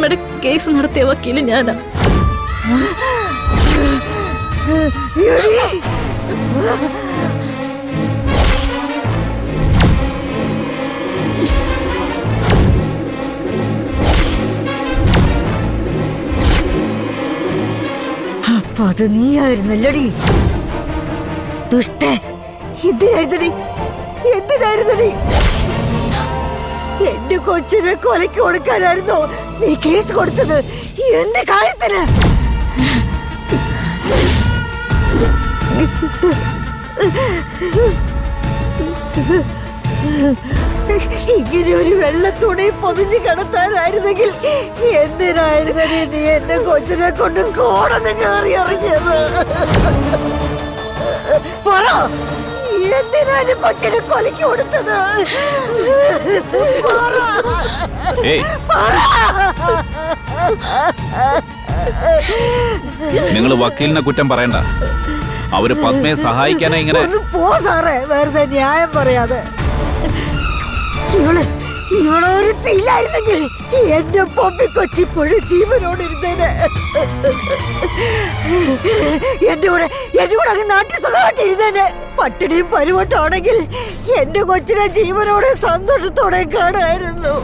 പത്മയുടെ case നടത്തിയ വക്കീല് ഞാനാ. അപ്പൊ അത് നീയായിരുന്നല്ലടി ദുഷ്ടേ. എന്തിനായിരുന്നടി എന്റെ കൊച്ചിനെ കൊലയ്ക്ക് കൊടുക്കാനായിരുന്നോ നീ കേസ് കൊടുത്തത്? എന്ത് കാര്യത്തിന്? ഇങ്ങനെ ഒരു വെള്ളത്തുണി പൊതിഞ്ഞു കിടത്താനായിരുന്നെങ്കിൽ എന്തിനായിരുന്നടി നീ എന്റെ കൊച്ചിനെ കൊണ്ട് കോടതി കയറി ഇറങ്ങിയത്? പറ, എന്തിനാണ് കൊച്ചിനെ കൊലയ്ക്ക് കൊടുത്തത്? നിങ്ങൾ വക്കീലിനെ കുറ്റം പറയണ്ട. അവര് പത്മയെ സഹായിക്കാനാ ഇങ്ങനെ. പോ സാറേ, വെറുതെ ന്യായം പറയാതെ. ഇവളൊരുത്തില്ലായിരുന്നെങ്കിൽ എന്റെ പൊമ്മി കൊച്ചിപ്പോഴും ജീവനോടിരുന്നേന്. എന്റെ കൂടെ അങ്ങ് നാട്ടിൽ സുഖമായിട്ടിരുന്നേന്. പട്ടിണിയും പരുവട്ടാണെങ്കിൽ എന്റെ കൊച്ചിനെ ജീവനോടെ സന്തോഷത്തോടെ കാണായിരുന്നു.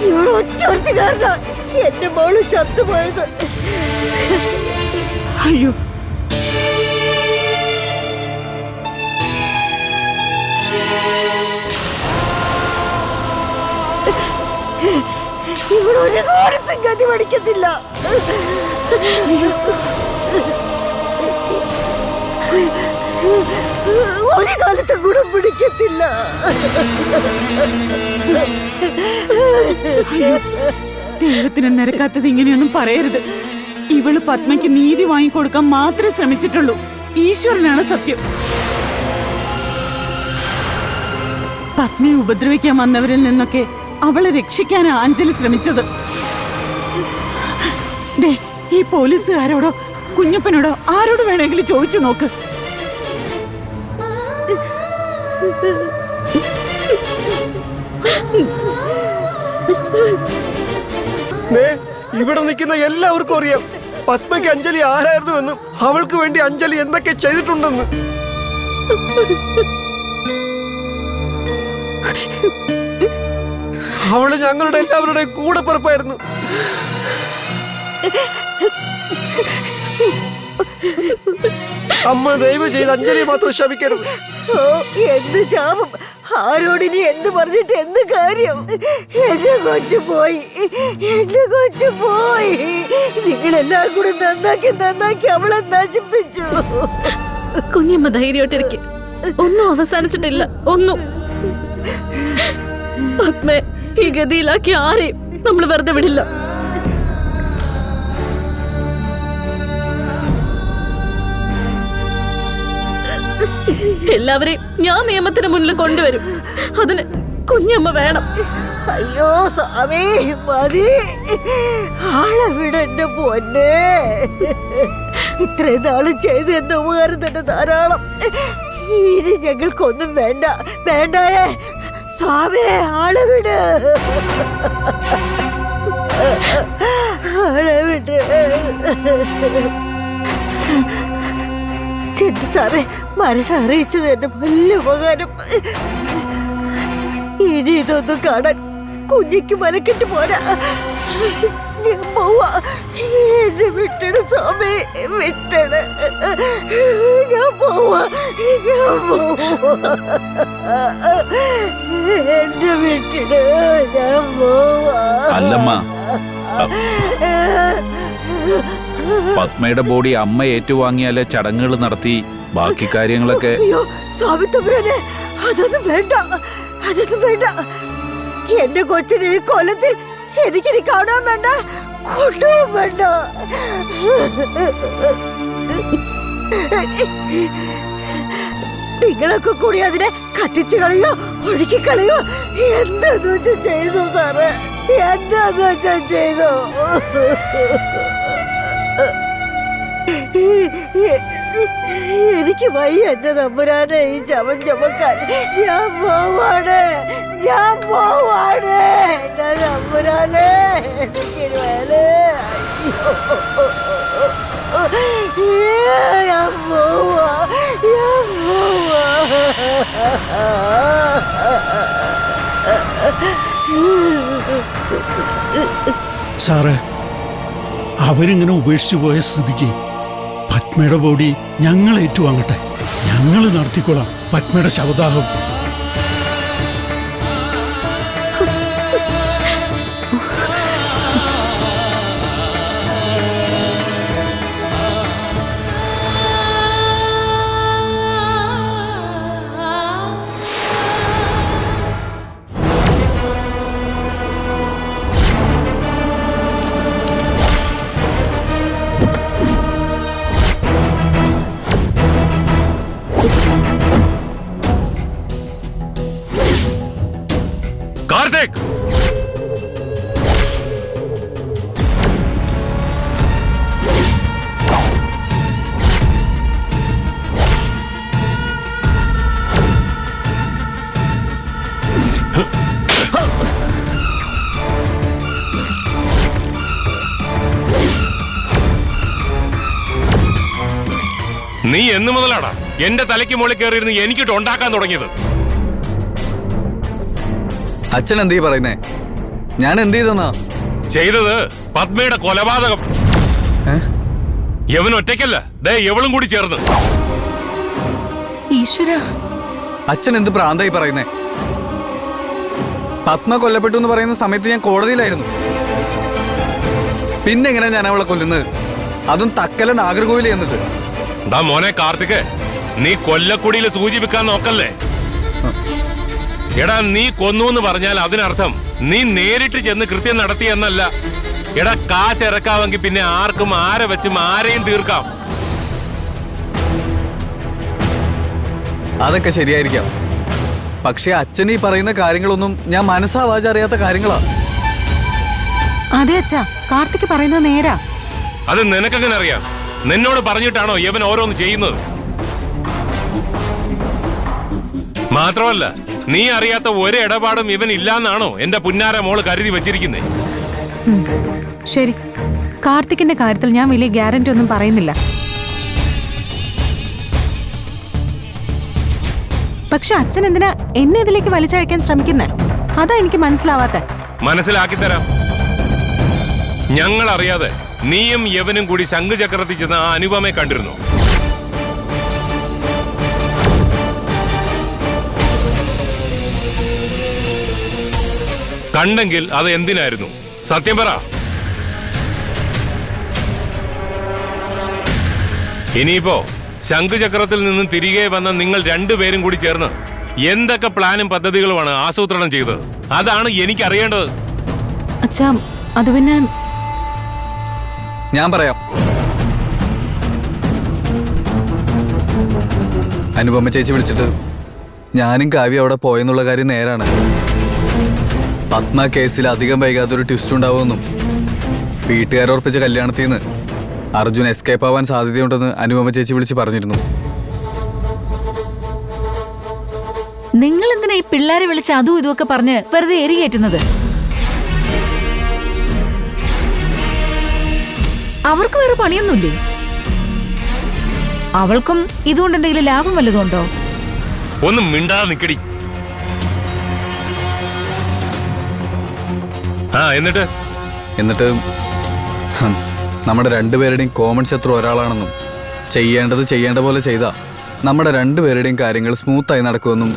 ഇവള് ഒറ്റ കാരണം എന്റെ മോള് ചത്തുപോയത്. അയ്യോ, ഇവളൊരു കാലത്തും ഗതി പഠിക്കത്തില്ല. ഒരു കാലത്തും ഗുണം പിടിക്കത്തില്ല. ദൈവത്തിന് നിരക്കാത്തത് ഇങ്ങനെയൊന്നും പറയരുത്. ഇവള് പത്മയ്ക്ക് നീതി വാങ്ങിക്കൊടുക്കാൻ മാത്രമേ ശ്രമിച്ചിട്ടുള്ളൂ. ഈശ്വരനാണ് സത്യം. പത്മയെ ഉപദ്രവിക്കാൻ വന്നവരിൽ നിന്നൊക്കെ അവളെ രക്ഷിക്കാനാ അഞ്ജലി ശ്രമിച്ചത്. ഈ പോലീസുകാരോടോ കുഞ്ഞപ്പനോടോ ആരോട് വേണമെങ്കിലും ചോദിച്ചു നോക്ക്. ഇവിടെ നിൽക്കുന്ന എല്ലാവർക്കും അറിയാം പത്മയ്ക്ക് അഞ്ജലി ആരായിരുന്നു എന്നും അവൾക്ക് വേണ്ടി അഞ്ജലി എന്തൊക്കെ ചെയ്തിട്ടുണ്ടെന്ന്. അവള് ഞങ്ങളുടെ എല്ലാവരുടെയും കൂടെ പിറപ്പായിരുന്നു. അമ്മ ദയവ് ചെയ്ത് അഞ്ജലിയെ മാത്രം ശപിക്കരുത്. എന്ത് ശാപം? ആരോടിനി എന്ത് പറഞ്ഞിട്ട് എന്ത് കാര്യം? എന്റെ കൊച്ചു പോയി. നിങ്ങളെല്ലാം കൂടെ നന്നാക്കി അവളെ നശിപ്പിച്ചു. കുഞ്ഞമ്മ ധൈര്യമായിട്ടിരിക്കും. ഒന്നും അവസാനിച്ചിട്ടില്ല. ഒന്നും. പത്മയെ ഈ ഗതിയിലാക്കി ആരെയും നമ്മൾ വെറുതെ വിടില്ല. എല്ലാവരെയും ഞാൻ നിയമത്തിന് മുന്നിൽ കൊണ്ടുവരും. അതിന് കുഞ്ഞമ്മ വേണം. അയ്യോ സ്വാമി, മതി. ആളെ വിട എന്റെ പൊന്നെ. ഇത്രയും നാള് ചെയ്ത് എന്റെ ഉപകാരം തന്നെ ധാരാളം. ഇനി ഞങ്ങൾക്കൊന്നും വേണ്ടായേ. സ്വാമിയെ ആളെ വിട്. സാറേ, മരണം അറിയിച്ചത് എന്റെ വലിയ ഉപകാരം. ഇനി ഇതൊന്നും കാണാൻ കുഞ്ഞിക്ക് മനക്കെട്ട് പോരാ. ഞാൻ പോവാ. എന്നെ വിട്ടണ് സ്വാമി, വിട്ടണ്. ഞാൻ പോവാ. എന്നെ വിട്ടണ്. ഞാൻ പോവാ. അല്ലമ്മ, പത്മയുടെ ബോഡി അമ്മ ഏറ്റുവാങ്ങിയാലേ ചടങ്ങുകൾ നടത്തി ബാക്കി കാര്യങ്ങളൊക്കെ. അയ്യോ സ്വാമി തമ്പുരാനെ, അതൊന്നും വേണ്ട. എന്റെ കൊച്ചിനെ ഈ കൊല്ലത്തിൽ എനിക്കിനി കാണാൻ വേണ്ട, കൊണ്ടുപോകാൻ വേണ്ട. നിങ്ങളൊക്കെ കൂടി അതിനെ കത്തിച്ചു കളയോ ഒഴുക്കി കളയോ എന്താന്ന് വെച്ചാ ചെയ്തു സാറേ. എന്താന്ന് വെച്ചാ ചെയ്തു. എനിക്ക് വയ്യ എന്റെ തമ്പുരാനെ ഈ ശവം ചുമക്കാൻ. ഞാൻ പോവാണ് എന്റെ തമ്പുരാനെ. എനിക്ക് വേല. ഞാൻ പോവാ. സാറേ, അവരിങ്ങനെ ഉപേക്ഷിച്ചു പോയ സ്ഥിതിക്ക് പത്മയുടെ ബോഡി ഞങ്ങൾ ഏറ്റുവാങ്ങട്ടെ. ഞങ്ങൾ നടത്തിക്കൊള്ളാം പത്മയുടെ ശവദാഹം. കാർത്തിക്, നീ എന്ന് മുതലാടാ എന്റെ തലയ്ക്ക് മുകളിൽ കയറിയിരുന്ന് എനിക്കിട്ട് ഉണ്ടാക്കാൻ തുടങ്ങിയത്? അച്ഛൻ എന്തീ പറയുന്നേ? ഞാൻ എന്ത് ചെയ്തെന്നാ? ചെയ്തത് പത്മയുടെ കൊലപാതകം. യവൻ ഒറ്റയ്ക്കല്ല, ദേ എവളും കൂടി ചേർന്ന്. ഈശ്വര, അച്ഛൻ എന്ത് പ്രാന്തായി പറയുന്നേ? പത്മ കൊല്ലപ്പെട്ടു എന്ന് പറയുന്ന സമയത്ത് ഞാൻ കോടതിയിലായിരുന്നു. പിന്നെ എങ്ങനെ ഞാൻ അവളെ കൊല്ലുന്നത്? അതും തക്കല നാഗർകോവിൽ എന്നിട്ട്. ഡാ മോനെ കാർത്തിക്, നീ കൊല്ലക്കുടിയിൽ സൂചി വെക്കാൻ നോക്കല്ലേ. എടാ, നീ കൊന്നു എന്ന് പറഞ്ഞാൽ അതിനർത്ഥം നീ നേരിട്ട് ചെന്ന് കൃത്യം നടത്തി എന്നല്ല. എടാ, കാശ് ഇറക്കാമെങ്കിൽ പിന്നെ ആർക്കും ആരെ വെച്ചും ആരെയും തീർക്കാം. അതൊക്കെ ശരിയായിരിക്കാം, പക്ഷെ അച്ഛൻ ഈ പറയുന്ന കാര്യങ്ങളൊന്നും ഞാൻ മനസ്സാവാച അറിയാത്ത കാര്യങ്ങളാ. അതെ അച്ഛാ, കാർത്തിക് പറയുന്നത് നേരാ. അത് നിനക്കെങ്ങനെ അറിയാം? നിന്നോട് പറഞ്ഞിട്ടാണോ ഇവൻ ഓരോന്ന് ചെയ്യുന്നത്? മാത്രമല്ല, നീ അറിയാത്ത ഒരു ഇടപാടും ഇവൻ ഇല്ലാന്നാണോ എന്റെ പുന്നാര മോള് കരുതി വെച്ചിരിക്കുന്നേ? ശരി, കാർത്തിക്കിന്റെ കാര്യത്തിൽ ഞാൻ വലിയ ഗ്യാരണ്ടി ഒന്നും പറയുന്നില്ല. പക്ഷെ അച്ഛൻ എന്തിനാ എന്നെ ഇതിലേക്ക് വലിച്ചഴക്കാൻ ശ്രമിക്കുന്നേ? അതാ എനിക്ക് മനസ്സിലാവാത്ത. മനസ്സിലാക്കി തരാം. ഞങ്ങൾ അറിയാതെ നീയും യവനും കൂടി ശംഖുചക്രത്തിൽ ചെന്ന ആ അനുപമയെ കണ്ടിരുന്നു. കണ്ടെങ്കിൽ അത് എന്തിനായിരുന്നു? സത്യം പറ. ഇനിയിപ്പോ ശംഖുചക്രത്തിൽ നിന്നും തിരികെ വന്ന നിങ്ങൾ രണ്ടുപേരും കൂടി ചേർന്ന് എന്തൊക്കെ പ്ലാനും പദ്ധതികളുമാണ് ആസൂത്രണം ചെയ്തത്? അതാണ് എനിക്കറിയേണ്ടത്. അച്ഛാ, അത് പിന്നെ ഞാൻ പറയാം. അനുപമ ചേച്ചി വിളിച്ചിട്ട് ഞാനും കാവ്യ അവിടെ പോയെന്നുള്ള കാര്യം നേരാണ്. പത്മ കേസിൽ അധികം വൈകാതെ ഒരു ട്വിസ്റ്റ് ഉണ്ടാവുമെന്നും വീട്ടുകാരുറപ്പിച്ച കല്യാണത്തിൽ നിന്ന് അർജുൻ എസ്കേപ്പ് ആവാൻ സാധ്യതയുണ്ടെന്ന് അനുപമ ചേച്ചി വിളിച്ച് പറഞ്ഞിരുന്നു. നിങ്ങൾ എന്തിനാ ഈ പിള്ളേരെ വിളിച്ച് അതും ഇതുമൊക്കെ പറഞ്ഞ് വെറുതെ എരികേറ്റുന്നത്? അവർക്ക് വേറെ പണിയൊന്നുമില്ലേ? അവൾക്കും ഇതുകൊണ്ട് എന്തെങ്കിലും ലാഭം വല്ലതുണ്ടോ? ഒന്നും മിണ്ടാതെ നിക്കടി. എന്നിട്ട് നമ്മുടെ രണ്ടുപേരുടെയും കോമൺ ശത്രു ഒരാളാണെന്നും ചെയ്യേണ്ടത് ചെയ്യേണ്ട പോലെ ചെയ്താ നമ്മുടെ രണ്ടുപേരുടെയും കാര്യങ്ങൾ സ്മൂത്തായി നടക്കുമെന്നും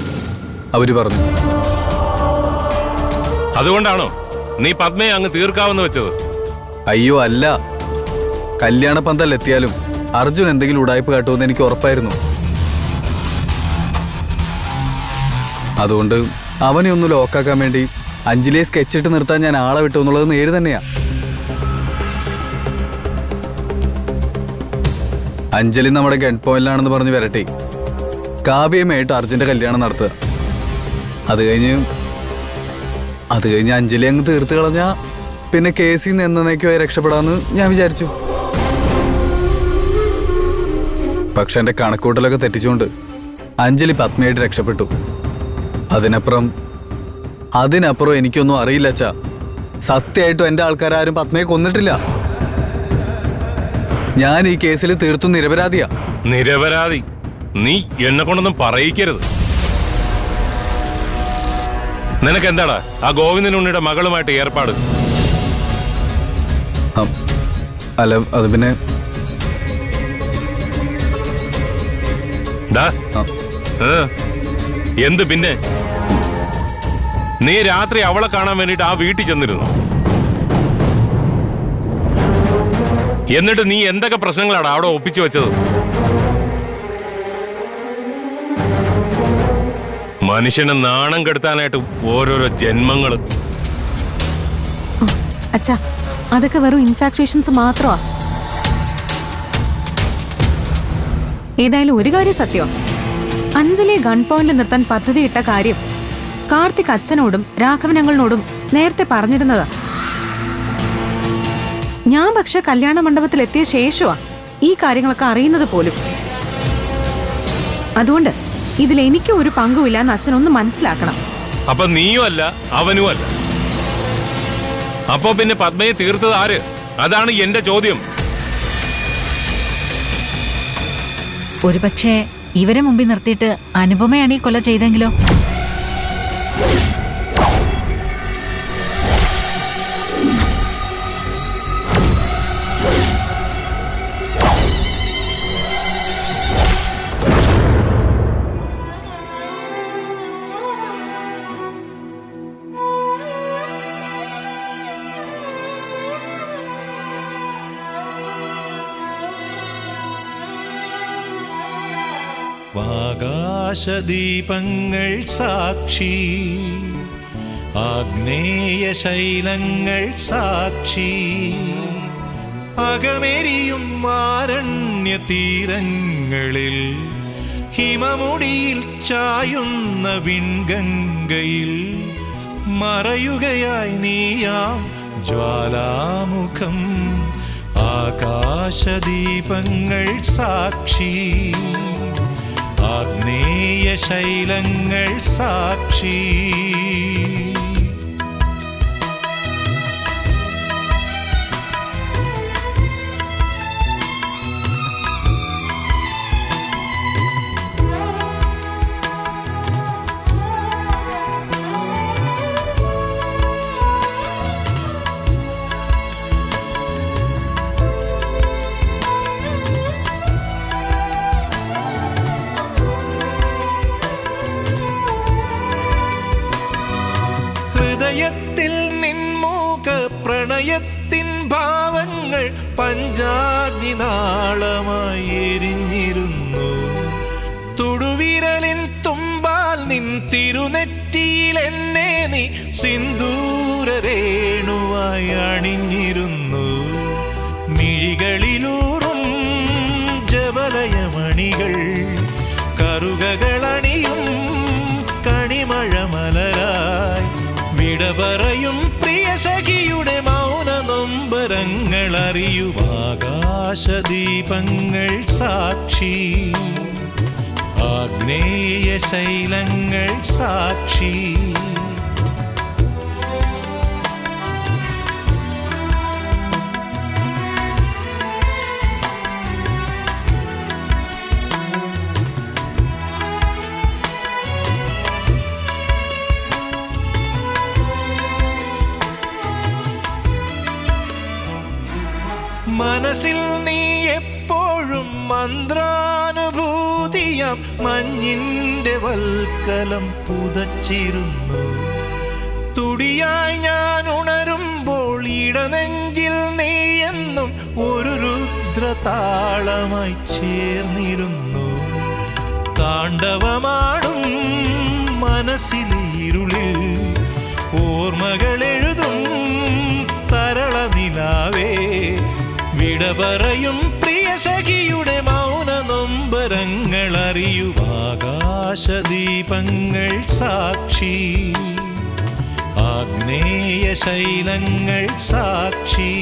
അവര് പറഞ്ഞു. അതുകൊണ്ടാണോ നീ പത്മയെ അങ്ങ് തീർക്കാമെന്ന് വെച്ചത്? അയ്യോ അല്ല, കല്യാണ പന്തലെത്തിയാലും അർജുൻ എന്തെങ്കിലും ഉടായ്പ കാട്ടുമെന്ന് എനിക്ക് ഉറപ്പായിരുന്നു. അതുകൊണ്ട് അവനെ ഒന്ന് ലോക്കാക്കാൻ വേണ്ടി അഞ്ജലിയെ സ്കെച്ചിട്ട് നിർത്താൻ ഞാൻ ആളെ വിട്ടു എന്നുള്ളത് നേര് തന്നെയാ. അഞ്ജലി നമ്മുടെ ഗൺ പോയിന്റിലാണെന്ന് പറഞ്ഞ് വരട്ടെ, കാവ്യമായിട്ട് അർജുന്റെ കല്യാണം നടത്തുക. അത് കഴിഞ്ഞ് അഞ്ജലി അങ്ങ് തീർത്ത് കളഞ്ഞാ പിന്നെ കേസിൽ നിന്ന് എന്നേക്കുമായി രക്ഷപ്പെടാമെന്ന് ഞാൻ വിചാരിച്ചു. പക്ഷെ എൻ്റെ കണക്കൂട്ടലൊക്കെ തെറ്റിച്ചുകൊണ്ട് അഞ്ജലി പത്മയായിട്ട് രക്ഷപ്പെട്ടു. അതിനപ്പുറം എനിക്കൊന്നും അറിയില്ല അച്ഛാ. സത്യമായിട്ടും എൻ്റെ ആൾക്കാരും പത്മയെ കൊന്നിട്ടില്ല. ഞാൻ ഈ കേസിൽ തീർത്തും നിരപരാധിയാ. നിരപരാധി? നീ എന്നെ കൊണ്ടൊന്നും പറയിക്കരുത്. നിനക്കെന്താടാ ആ ഗോവിന്ദനുണ്ണിയുടെ മകളുമായിട്ട് ഏർപ്പാട്? അല്ല, അത് പിന്നെ എന്ത് പിന്നെ? നീ രാത്രി അവളെ കാണാൻ വേണ്ടിട്ട് ആ വീട്ടിൽ ചെന്നിരുന്നു. എന്നിട്ട് നീ എന്തൊക്കെ പ്രശ്നങ്ങളാണ് അവിടെ ഒപ്പിച്ചു വെച്ചത്? മനുഷ്യനെ നാണം കെടുത്താനായിട്ട് ഓരോരോ ജന്മങ്ങള്. അച്ഛാ, അതൊക്കെ വെറും ഇൻഫാക്ച്വേഷൻസ് മാത്രമാ. ഏതായാലും ഒരു കാര്യം സത്യം, അഞ്ജലിയെ ഗൺ പോയിന്റിൽ നിർത്താൻ പദ്ധതിയിട്ട കാര്യം കാർത്തിക് അച്ഛനോടും രാഘവനങ്ങളോടും നേരത്തെ പറഞ്ഞിരുന്നതാ. ഞാൻ പക്ഷെ കല്യാണ മണ്ഡപത്തിൽ എത്തിയ ശേഷമാ ഈ കാര്യങ്ങളൊക്കെ അറിയുന്നത് പോലും. അതുകൊണ്ട് ഇതിൽ എനിക്കും ഒരു പങ്കുമില്ല എന്ന് അച്ഛനൊന്ന് മനസ്സിലാക്കണം. അപ്പൊ നീയും അല്ല അവനും അല്ല. അപ്പോ പിന്നെ പത്മയെ തീർത്തത് ആര്? അതാണ് എന്റെ ചോദ്യം. ഒരുപക്ഷെ ഇവരെ മുമ്പിൽ നിർത്തിയിട്ട് അനുപമയാണ് ഈ കൊല ചെയ്തെങ്കിലോ? ആകാശദീപങ്ങൾ സാക്ഷി, ആഗ്നേയ ശൈലങ്ങൾ സാക്ഷി, അകമെരിയും ആരണ്യ തീരങ്ങളിൽ ഹിമമുടിയിൽ ചായുന്ന വിൺഗംഗയിൽ മറയുകയായി നീയാം ജ്വാലാമുഖം. ആകാശദീപങ്ങൾ സാക്ഷി, ആഗ്നേയ ശൈലങ്ങൾ സാക്ഷി. ഹൃദയത്തിൽ നിൻമൂക പ്രണയത്തിൻ ഭാവങ്ങൾ പഞ്ചാഗ്നി നാളമായി എരിഞ്ഞിരുന്നു. തുടുവിരലിൻ തുമ്പാൽ നിൻ തിരുനെറ്റിയിൽ എന്നെ നീ സിന്ദൂരരേണുവായി അണിഞ്ഞിരുന്നു. മിഴികളിലൂറും ജവലയമണികൾ കറുകകളണിയും കണിമഴമലരായി വിട പറയും പ്രിയ സഖിയുടെ മൗന നൊമ്പരങ്ങൾ അറിയും. ആകാശദീപങ്ങൾ സാക്ഷി, ആഗ്നേയ ശൈലങ്ങൾ സാക്ഷി. മനസ്സിൽ നീ എപ്പോഴും മന്ത്രാനുഭൂതിയാം മഞ്ഞിന്റെ വൽക്കലം പുതച്ചിരുന്നു. തുടിയായി ഞാൻ ഉണരുമ്പോൾ ഇടനെഞ്ചിൽ നീ എന്നും ഒരു രുദ്രതാളമായി ചേർന്നിരുന്നു. താണ്ഡവമാടും മനസ്സിലെ ഇരുളിൽ ഓർമ്മകളെഴുതും തരള നിലാവേ, വിട പറയും പ്രിയ സഖിയുടെ മൗന നൊമ്പരങ്ങൾ അറിയൂ. ആകാശദീപങ്ങൾ സാക്ഷി, ആഗ്നേയ ശൈലങ്ങൾ സാക്ഷി.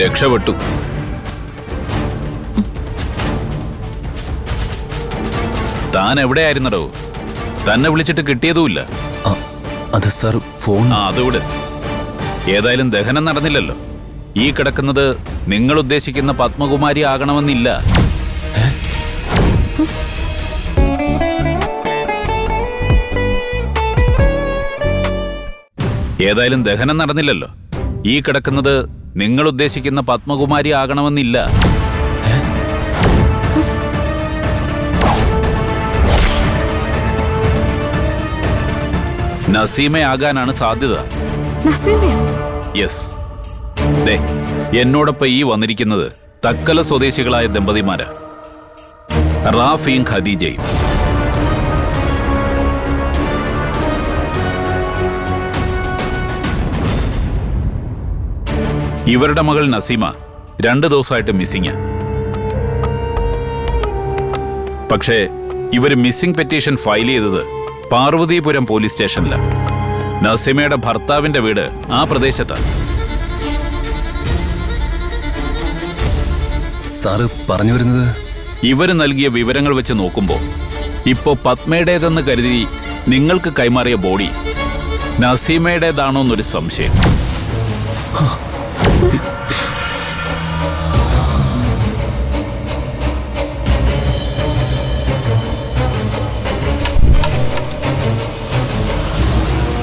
രക്ഷപ്പെട്ടു. താൻ എവിടെയായിരുന്നടോ? തന്നെ വിളിച്ചിട്ട് കിട്ടിയതുമില്ല. അത് സാർ ഫോൺ. അതുവിടെ. ഏതായാലും ദഹനം നടന്നില്ലല്ലോ. ഈ കിടക്കുന്നത് നിങ്ങൾ ഉദ്ദേശിക്കുന്ന പത്മകുമാരി ആകണമെന്നില്ല. ഏതായാലും ദഹനം നടന്നില്ലല്ലോ. ഈ കിടക്കുന്നത് നിങ്ങൾ ഉദ്ദേശിക്കുന്ന പത്മകുമാരി ആകണമെന്നില്ല. നസീമയാകാനാണ് സാധ്യത. യെസ്. ദേ, എന്നോടൊപ്പം ഈ വന്നിരിക്കുന്നത് തക്കല സ്വദേശികളായ ദമ്പതിമാരാ, റാഫിയും ഖദീജയും. ഇവരുടെ മകൾ നസീമ 2 ദിവസമായിട്ട് മിസ്സിംഗ്. പക്ഷേ ഇവർ മിസ്സിംഗ് പെറ്റീഷൻ ഫയൽ ചെയ്തത് പാർവതീപുരം പോലീസ് സ്റ്റേഷനിലാണ്. നസീമയുടെ ഭർത്താവിന്റെ വീട് ആ പ്രദേശത്താണ്. സാറ് പറഞ്ഞു വരുന്നത്? ഇവര് നൽകിയ വിവരങ്ങൾ വെച്ച് നോക്കുമ്പോൾ ഇപ്പോ പത്മയുടേതെന്ന് കരുതി നിങ്ങൾക്ക് കൈമാറിയ ബോഡി നസീമയുടേതാണോന്നൊരു സംശയം.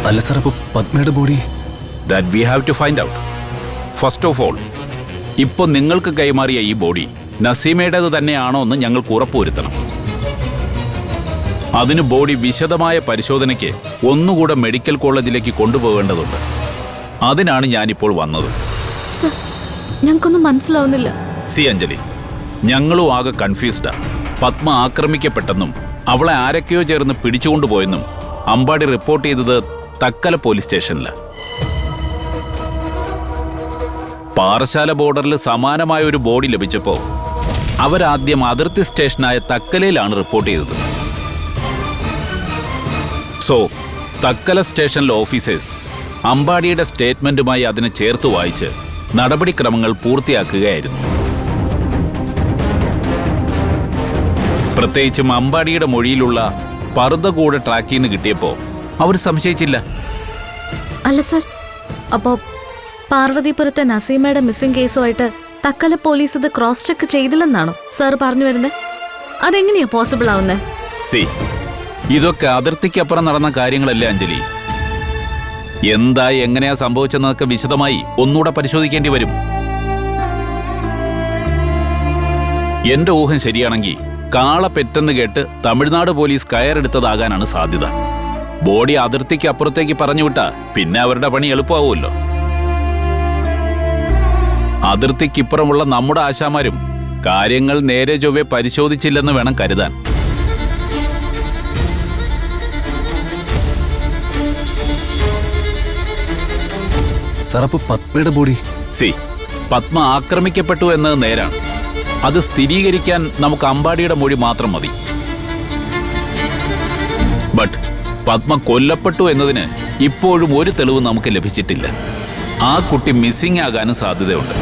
അല്ല സാർ, അപ്പൊ പത്മയുടെ body? That we have to find out. First of all, ഇപ്പൊ നിങ്ങൾക്ക് കൈമാറിയ ഈ ബോഡി നസീമയുടേത് തന്നെയാണോ എന്ന് ഞങ്ങൾക്ക് ഉറപ്പുവരുത്തണം. അതിന് ബോഡി വിശദമായ പരിശോധനയ്ക്ക് ഒന്നുകൂടെ മെഡിക്കൽ കോളേജിലേക്ക് കൊണ്ടുപോകേണ്ടതുണ്ട്. അതിനാണ് ഞാനിപ്പോൾ വന്നത്. ഞങ്ങൾക്കൊന്നും മനസ്സിലാവുന്നില്ല. സി അഞ്ജലി, ഞങ്ങളും ആകെ കൺഫ്യൂസ്ഡാ. പത്മ ആക്രമിക്കപ്പെട്ടെന്നും അവളെ ആരൊക്കെയോ ചേർന്ന് പിടിച്ചുകൊണ്ടുപോയെന്നും അമ്പാടി റിപ്പോർട്ട് ചെയ്തത് തക്കല പോലീസ് സ്റ്റേഷനിലാണ്. പാറശാല ബോർഡറിൽ സമാനമായ ഒരു ബോഡി ലഭിച്ചപ്പോൾ അവരാദ്യം അതിർത്തി സ്റ്റേഷനായ തക്കലയിലാണ് റിപ്പോർട്ട് ചെയ്തത്. സോ തക്കല സ്റ്റേഷനിലെ ഓഫീസേഴ്സ് അമ്പാടിയുടെ സ്റ്റേറ്റ്മെന്റുമായി അതിനെ ചേർത്ത് വായിച്ച് നടപടിക്രമങ്ങൾ പൂർത്തിയാക്കുകയായിരുന്നു. പ്രത്യേകിച്ചും അമ്പാടിയുടെ മൊഴിയിലുള്ള പർദ്ദ കൂടെ ട്രാക്കിൽ നിന്ന് കിട്ടിയപ്പോൾ അവർ സംശയിച്ചില്ല. അല്ല സർ, അപ്പോ പാർവതീപുരത്തെ നസീമയുടെ മിസ്സിംഗ് കേസുമായിട്ട് തക്കല പോലീസ് ഇത് ക്രോസ് ചെക്ക് ചെയ്തില്ലെന്നാണോ സാർ പറഞ്ഞു വരുന്നത്? അതെങ്ങനെയാ പോസിബിൾ ആവുന്നത്? സി, ഇതൊക്കെ അതിർത്തിക്കപ്പുറം നടന്ന കാര്യങ്ങളല്ലേ അഞ്ജലി. എന്തായി എങ്ങനെയാ സംഭവിച്ചെന്നൊക്കെ വിശദമായി ഒന്നുകൂടെ പരിശോധിക്കേണ്ടി വരും. എന്റെ ഊഹം ശരിയാണെങ്കിൽ കാള പെട്ടെന്ന് കേട്ട് തമിഴ്നാട് പോലീസ് കയറെടുത്തതാകാനാണ് സാധ്യത. ബോഡി അതിർത്തിക്ക് അപ്പുറത്തേക്ക് പറഞ്ഞുവിട്ടാ പിന്നെ അവരുടെ പണി എളുപ്പമാവുമല്ലോ. അതിർത്തിക്കിപ്പുറമുള്ള നമ്മുടെ ആശാമാരും കാര്യങ്ങൾ നേരെ ചൊവ്വെ പരിശോധിച്ചില്ലെന്ന് വേണം കരുതാൻ. പത്മയുടെ ബോഡി? സി, പത്മ ആക്രമിക്കപ്പെട്ടു എന്നത് നേരാണ്. അത് സ്ഥിരീകരിക്കാൻ നമുക്ക് അമ്പാടിയുടെ മൊഴി മാത്രം മതി. ബട്ട് പത്മ കൊല്ലപ്പെട്ടു എന്നതിന് ഇപ്പോഴും ഒരു തെളിവ് നമുക്ക് ലഭിച്ചിട്ടില്ല. ആ കുട്ടി മിസ്സിംഗ് ആകാനും സാധ്യതയുണ്ട്.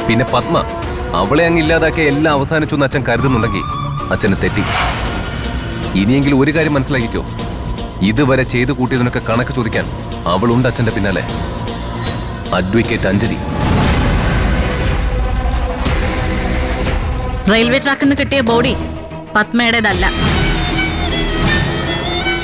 പിന്നെ പത്മ അവളെ അങ്ങ് ഇല്ലാതാക്കിയ എല്ലാം അവസാനിച്ചു എന്ന് അച്ഛൻ കരുതുന്നുണ്ടെങ്കിൽ അച്ഛന് തെറ്റി. ഇനിയെങ്കിലും ഒരു കാര്യം മനസ്സിലാക്കിക്കോ, ഇതുവരെ ചെയ്തു കൂട്ടിയതിനൊക്കെ കണക്ക് ചോദിക്കാൻ അവളുണ്ട് അച്ഛന്റെ പിന്നാലെ. അഡ്വക്കേറ്റ് അഞ്ജലി. റെയിൽവേ ട്രാക്കിൽ നിന്ന് കിട്ടിയ ബോഡി പത്മയുടേതല്ല.